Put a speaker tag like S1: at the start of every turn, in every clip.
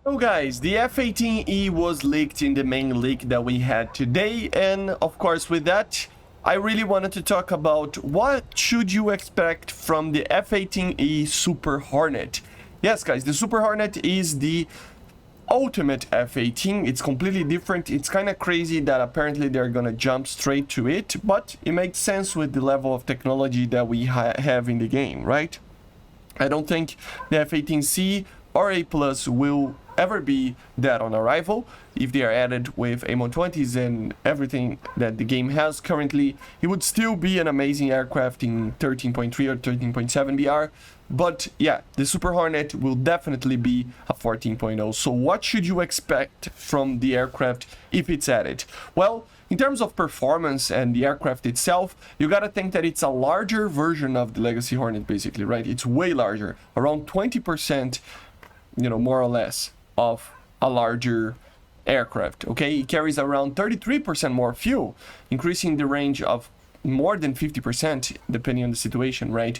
S1: So guys, the F-18E was leaked in the main leak that we had today, and of course with that, I really wanted to talk about what should you expect from the F-18E Super Hornet. Yes guys, the Super Hornet is the ultimate F-18. It's completely different. It's kind of crazy that apparently they're gonna jump straight to it, but it makes sense with the level of technology that we have in the game, right? I don't think the F-18C or A Plus will ever be dead on arrival. If they are added with A120s and everything that the game has currently, it would still be an amazing aircraft in 13.3 or 13.7 BR. But yeah, the Super Hornet will definitely be a 14.0. So what should you expect from the aircraft if it's added? Well, in terms of performance and the aircraft itself, you gotta think that it's a larger version of the Legacy Hornet, basically, right? It's way larger, around 20%, more or less, of a larger aircraft, okay? It carries around 33% more fuel, increasing the range of more than 50% depending on the situation, right?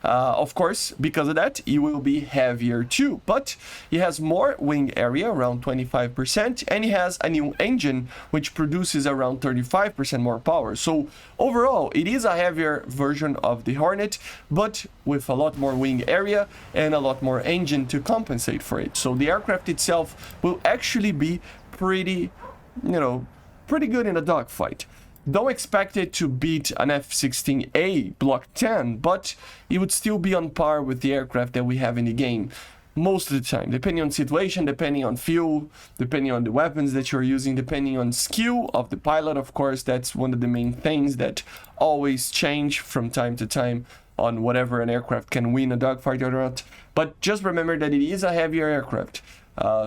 S1: Of course, because of that, it will be heavier too, but it has more wing area, around 25%, and it has a new engine which produces around 35% more power. So overall, it is a heavier version of the Hornet, but with a lot more wing area and a lot more engine to compensate for it. So the aircraft itself will actually be pretty good in a dogfight. Don't expect it to beat an F-16A Block 10, but it would still be on par with the aircraft that we have in the game most of the time, depending on situation, depending on fuel, depending on the weapons that you're using, depending on skill of the pilot. Of course, that's one of the main things that always change from time to time on whatever an aircraft can win a dogfight or not. But just remember that it is a heavier aircraft.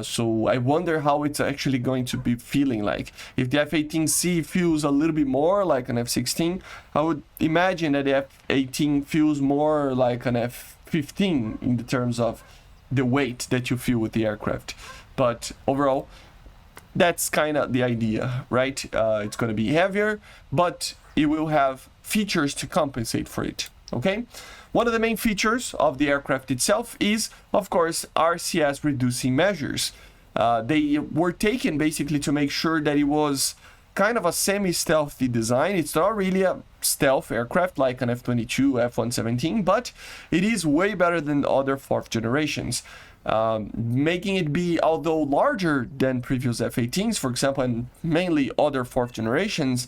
S1: So I wonder how it's actually going to be feeling like. If the F-18C feels a little bit more like an F-16, I would imagine that the F-18 feels more like an F-15 in the terms of the weight that you feel with the aircraft. But overall, that's kind of the idea, right? It's going to be heavier, but it will have features to compensate for it, okay? One of the main features of the aircraft itself is, of course, RCS reducing measures. They were taken basically to make sure that it was kind of a semi-stealthy design. It's not really a stealth aircraft like an F-22, F-117, but it is way better than other fourth generations. Making it be, although larger than previous F-18s, for example, and mainly other fourth generations,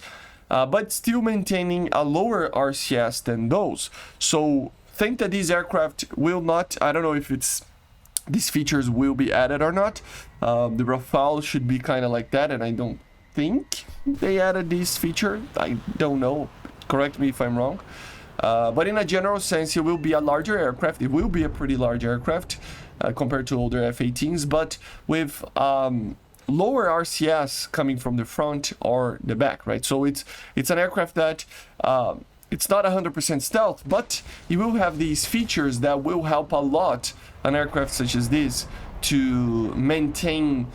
S1: but still maintaining a lower RCS than those. So think that these aircraft will not, I don't know if these features will be added or not. The Rafale should be kind of like that, and I don't think they added this feature. I don't know, correct me if I'm wrong. But in a general sense, it will be a larger aircraft. It will be a pretty large aircraft compared to older F-18s, but with lower RCS coming from the front or the back, right? So it's an aircraft that it's not 100% stealth, but it will have these features that will help a lot an aircraft such as this to maintain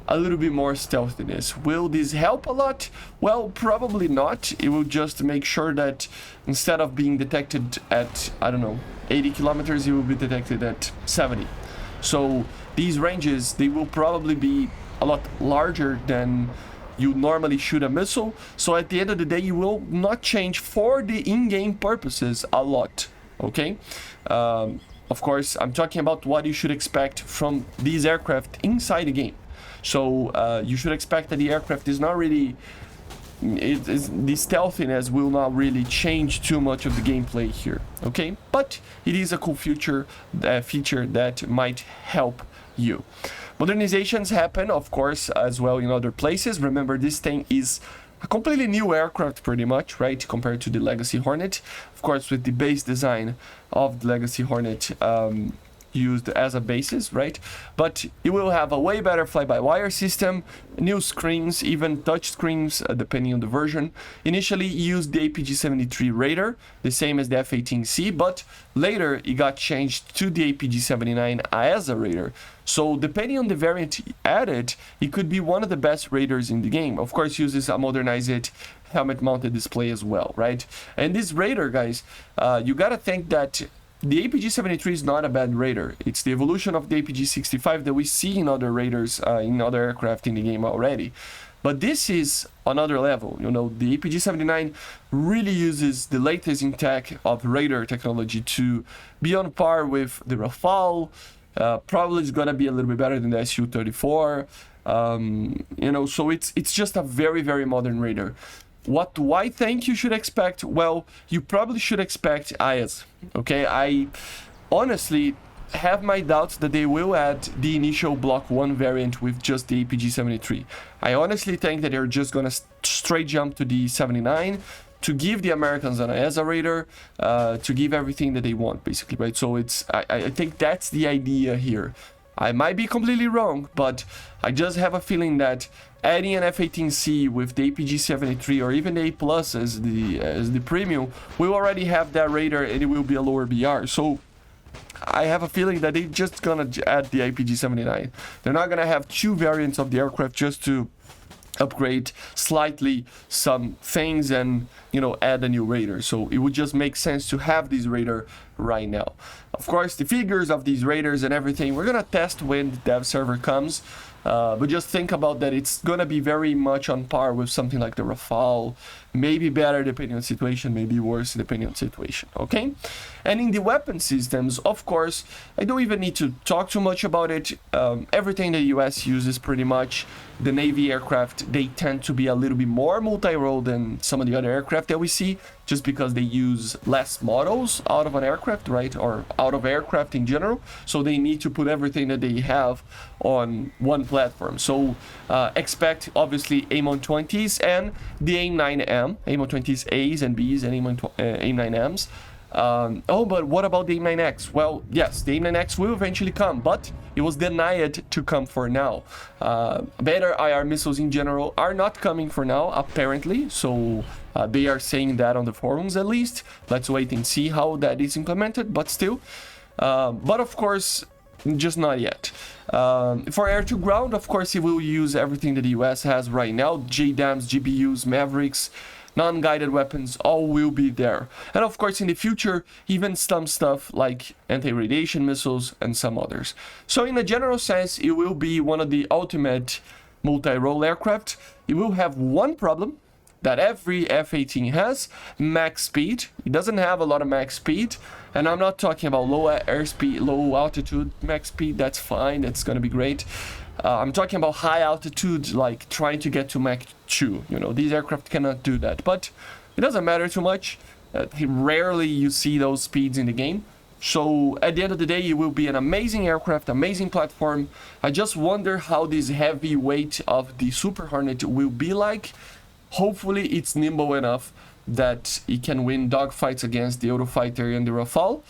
S1: a little bit more stealthiness. Will this help a lot? Well, probably not. It will just make sure that instead of being detected at, I don't know, 80 kilometers, it will be detected at 70. So these ranges, they will probably be a lot larger than you normally shoot a missile. So at the end of the day, you will not change for the in-game purposes a lot, okay? Of course, I'm talking about what you should expect from these aircraft inside the game. So you should expect that the aircraft is not really, the stealthiness will not really change too much of the gameplay here, okay? But it is a cool feature that might help you. Modernizations happen, of course, as well in other places. Remember, this thing is a completely new aircraft pretty much, right, compared to the Legacy Hornet. Of course, with the base design of the Legacy Hornet used as a basis, right? But it will have a way better fly-by-wire system, new screens, even touch screens, depending on the version. Initially, it used the APG-73 radar, the same as the F-18C, but later it got changed to the APG-79 as a radar. So depending on the variant added, it could be one of the best radars in the game. Of course, uses a modernized helmet-mounted display as well, right? And this radar, guys, you gotta think that the APG-73 is not a bad radar. It's the evolution of the APG-65 that we see in other radars, in other aircraft in the game already. But this is another level. You know, the APG-79 really uses the latest in tech of radar technology to be on par with the Rafale. Probably it's gonna be a little bit better than the Su-34. You know, so it's just a very, very modern radar. What do I think you should expect? Well, you probably should expect IS. Okay, I honestly have my doubts that they will add the initial Block 1 variant with just the APG-73. I honestly think that they're just gonna straight jump to the 79 to give the Americans an ESA radar, to give everything that they want, basically, right? So I think that's the idea here. I might be completely wrong, but I just have a feeling that adding an F-18C with the APG-73 or even the A+ as the premium, we'll already have that radar and it will be a lower BR. So I have a feeling that they're just gonna add the APG-79. They're not gonna have two variants of the aircraft just to upgrade slightly some things and, you know, add a new radar. So it would just make sense to have this radar right now. Of course, the figures of these radars and everything, we're gonna test when the dev server comes. But just think about that it's gonna be very much on par with something like the Rafale, maybe better depending on situation, maybe worse depending on situation, okay? And in the weapon systems, of course, I don't even need to talk too much about it. Everything the US uses pretty much. The Navy aircraft, they tend to be a little bit more multi-role than some of the other aircraft that we see, just because they use less models out of an aircraft, right? Or out of aircraft in general. So they need to put everything that they have on one platform. So expect, obviously, AIM-120s and the AIM-9M, AIM-120s A's and B's and AIM-9Ms. Oh, but what about the AIM-9X? Well, yes, the AIM-9X will eventually come, but it was denied to come for now. Better IR missiles in general are not coming for now, apparently, so they are saying that on the forums at least. Let's wait and see how that is implemented, but still. But of course, just not yet. For air-to-ground, of course, it will use everything that the US has right now. JDAMs, GPUs, Mavericks, non-guided weapons, all will be there. And of course, in the future, even some stuff like anti-radiation missiles and some others. So in a general sense, it will be one of the ultimate multi-role aircraft. It will have one problem that every F-18 has: max speed. It doesn't have a lot of max speed, and I'm not talking about low airspeed, low altitude max speed. That's fine, that's gonna be great. I'm talking about high altitude, like trying to get to Mach 2. You know, these aircraft cannot do that, but it doesn't matter too much. Rarely you see those speeds in the game. So at the end of the day, it will be an amazing aircraft, amazing platform. I just wonder how this heavy weight of the Super Hornet will be like. Hopefully it's nimble enough that it can win dogfights against the Eurofighter and the Rafale.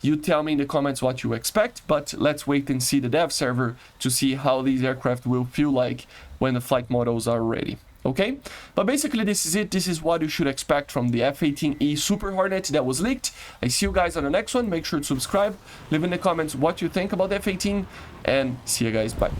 S1: You tell me in the comments what you expect, but let's wait and see the dev server to see how these aircraft will feel like when the flight models are ready. Okay? But basically this is it. This is what you should expect from the F-18E Super Hornet that was leaked. I see you guys on the next one. Make sure to subscribe. Leave in the comments what you think about the F-18, and see you guys. Bye.